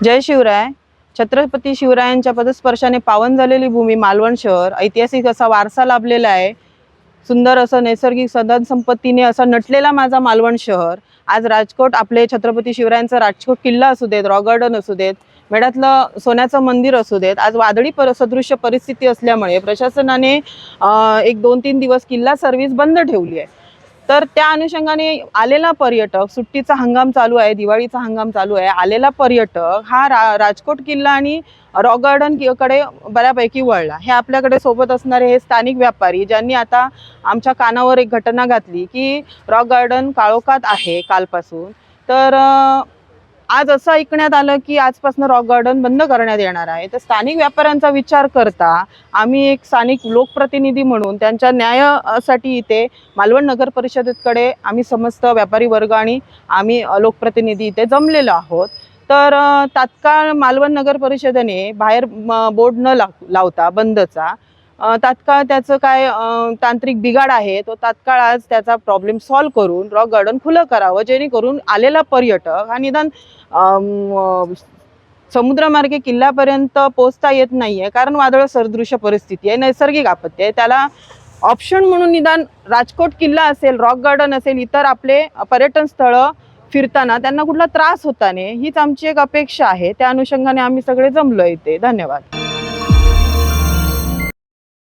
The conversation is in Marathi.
जय शिवराय. छत्रपती शिवरायांच्या पदस्पर्शाने पावन झालेली भूमी मालवण शहर ऐतिहासिक असा वारसा लाभलेला आहे. सुंदर असं नैसर्गिक संपत्तीने असा नटलेला माझा मालवण शहर आज राजकोट, आपले छत्रपती शिवरायांचा राजकोट किल्ला असू देत, रॉक गार्डन असू देत, मेळ्यातलं सोन्याचं मंदिर असू देत, आज वादळी सदृश्य परिस्थिती असल्यामुळे प्रशासनाने 1-2-3 दिवस किल्ला सर्व्हिस बंद ठेवली आहे. तर त्या अनुषंगाने आलेला पर्यटक, सुट्टीचा हंगाम चालू आहे, दिवाळीचा हंगाम चालू आहे, आलेला पर्यटक हा राजकोट किल्ला आणि रॉक गार्डन कडे बऱ्यापैकी वळला. हे आपल्याकडे सोबत असणारे हे स्थानिक व्यापारी ज्यांनी आता आमच्या कानावर एक घटना घातली की रॉक गार्डन काळोखात आहे कालपासून. तर आज असं ऐकण्यात आलं की आजपासून रॉक गार्डन बंद करण्यात येणार आहे. तर स्थानिक व्यापाऱ्यांचा विचार करता आम्ही एक स्थानिक लोकप्रतिनिधी म्हणून त्यांच्या न्यायासाठी इथे मालवण नगर परिषदेकडे आम्ही समस्त व्यापारी वर्ग आणि आम्ही लोकप्रतिनिधी इथे जमलेलो आहोत. तर तात्काळ मालवण नगर परिषदेने बाहेर बोर्ड न लावता बंदचा तात्काळ त्याचं काय तांत्रिक बिघाड आहे तो तात्काळ आज त्याचा प्रॉब्लेम सॉल्व्ह करून रॉक गार्डन खुलं करावं, जेणेकरून आलेला पर्यटक हा निदान समुद्रमार्गे किल्ल्यापर्यंत पोहोचता येत नाहीये, कारण वादळ सदृश्य परिस्थिती आहे, नैसर्गिक आपत्ती आहे. त्याला ऑप्शन म्हणून निदान राजकोट किल्ला असेल, रॉक गार्डन असेल, इतर आपले पर्यटन स्थळं फिरताना त्यांना कुठला त्रास होता नये हीच आमची एक अपेक्षा आहे. त्या अनुषंगाने आम्ही सगळे जमलो इथे. धन्यवाद.